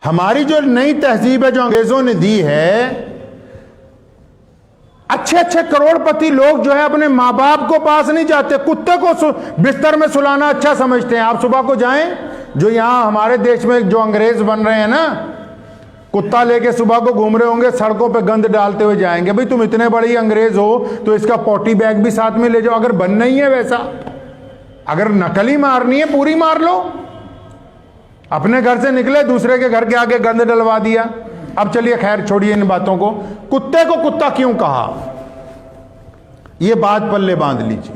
हमारी जो नई तहजीब है जो अंग्रेजों ने दी है, अच्छे अच्छे करोड़पति लोग जो है अपने माँ बाप को पास नहीं जाते, कुत्ते को बिस्तर में सुलाना अच्छा समझते हैं। आप सुबह को जाएं, जो यहां हमारे देश में जो अंग्रेज बन रहे हैं ना, कुत्ता लेके सुबह को घूम रहे होंगे, सड़कों पे गंद डालते हुए जाएंगे। भाई तुम इतने बड़े अंग्रेज हो तो इसका पॉटी बैग भी साथ में ले जाओ। अगर बनना ही है वैसा, अगर नकली मारनी है पूरी मार लो। अपने घर से निकले, दूसरे के घर के आगे गंद डलवा दिया। अब चलिए खैर छोड़िए इन बातों को। कुत्ते को कुत्ता क्यों कहा, यह बात पल्ले बांध लीजिए।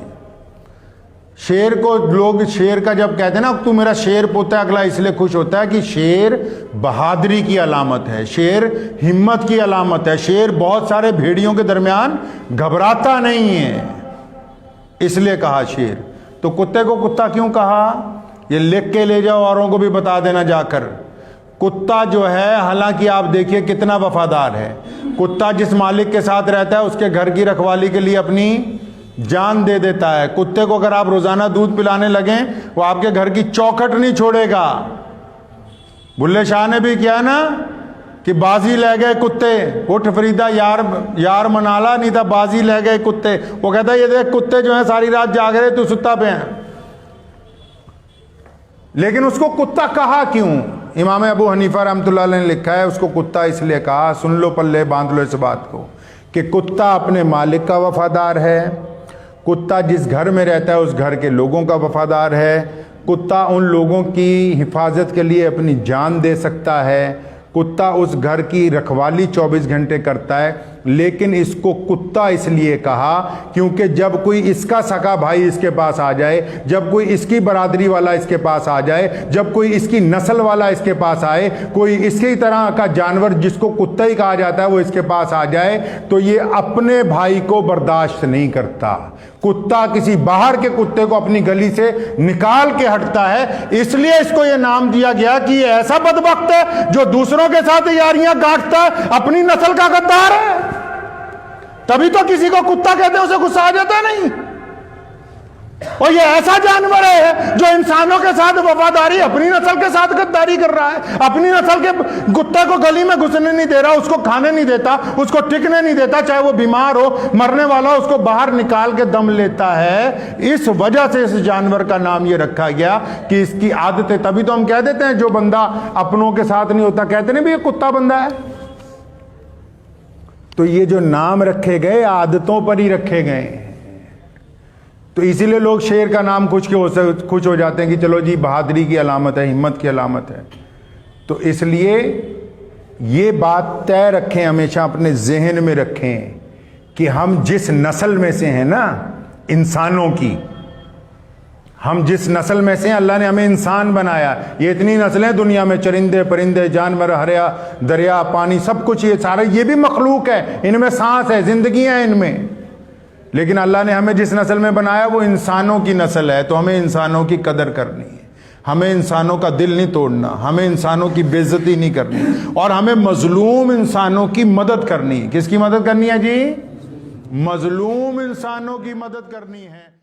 शेर को लोग, शेर का जब कहते हैं ना तू मेरा शेर पोता है, अगला इसलिए खुश होता है कि शेर बहादुरी की अलामत है, शेर हिम्मत की अलामत है, शेर बहुत सारे भेड़ियों के दरमियान घबराता नहीं है, इसलिए कहा शेर। तो कुत्ते को कुत्ता क्यों कहा, ये लिख के ले जाओ, औरों को भी बता देना जाकर। कुत्ता जो है, हालांकि आप देखिए कितना वफादार है। कुत्ता जिस मालिक के साथ रहता है उसके घर की रखवाली के लिए अपनी जान दे देता है। कुत्ते को अगर आप रोजाना दूध पिलाने लगें, वो आपके घर की चौखट नहीं छोड़ेगा। बुल्ले शाह ने भी किया ना कि बाजी ले गए कुत्ते, उठ फरीदा यार मनाला, नहीं था बाजी ले गए कुत्ते। वो कहता है ये देख कुत्ते जो है सारी रात जाग रहे, तू सुता पे है। लेकिन उसको कुत्ता कहा क्यों, इमाम अबू हनीफा रहमतुल्लाह अलैह ने लिखा है उसको कुत्ता इसलिए कहा, सुन लो पल्ले बांध लो इस बात को, कि कुत्ता अपने मालिक का वफादार है, कुत्ता जिस घर में रहता है उस घर के लोगों का वफादार है, कुत्ता उन लोगों की हिफाजत के लिए अपनी जान दे सकता है, कुत्ता उस घर की रखवाली 24 घंटे करता है। लेकिन इसको कुत्ता इसलिए कहा क्योंकि जब कोई इसका सगा भाई इसके पास आ जाए, जब कोई इसकी बरादरी वाला इसके पास आ जाए, जब कोई इसकी नस्ल वाला इसके पास आए, कोई इसकी तरह का जानवर जिसको कुत्ता ही कहा जाता है वो इसके पास आ जाए, तो ये अपने भाई को बर्दाश्त नहीं करता। कुत्ता किसी बाहर के कुत्ते को अपनी गली से निकाल के हटता है, इसलिए इसको यह नाम दिया गया कि ये ऐसा बदबख्त है जो दूसरों के साथ यारियां गांठता है, अपनी नस्ल का गद्दार है। तभी तो किसी को कुत्ता कहते हैं उसे गुस्सा आ जाता नहीं। और ये ऐसा जानवर है जो इंसानों के साथ वफादारी, अपनी नस्ल के साथ गद्दारी कर रहा है। अपनी नस्ल के कुत्ते को गली में घुसने नहीं दे रहा, उसको खाने नहीं देता, उसको टिकने नहीं देता, चाहे वो बीमार हो, मरने वाला हो, उसको बाहर निकाल के दम लेता है। इस वजह से इस जानवर का नाम ये रखा गया कि इसकी आदतें, तभी तो हम कह देते हैं जो बंदा अपनों के साथ नहीं होता कहते नहीं भी ये कुत्ता बंदा है। तो ये जो नाम रखे गए आदतों पर ही रखे गए, तो इसीलिए लोग शेर का नाम खुश हो जाते हैं कि चलो जी बहादुरी की अलामत है, हिम्मत की अलामत है। तो इसलिए ये बात तय रखें, हमेशा अपने जहन में रखें कि हम जिस नस्ल में से हैं ना, इंसानों की, हम जिस नस्ल में से हैं, अल्लाह ने हमें इंसान बनाया। ये इतनी नस्लें दुनिया में, चरिंदे परिंदे जानवर, हरिया दरिया पानी सब कुछ, ये सारा ये भी मखलूक है, इनमें सांस है, जिंदगी है इनमें। लेकिन अल्लाह ने हमें जिस नस्ल में बनाया वो इंसानों की नस्ल है। तो हमें इंसानों की कदर करनी है, हमें इंसानों का दिल नहीं तोड़ना, हमें इंसानों की बेइज्जती नहीं करनी, और हमें मजलूम इंसानों की मदद करनी है। किसकी मदद करनी है जी? मजलूम इंसानों की मदद करनी है।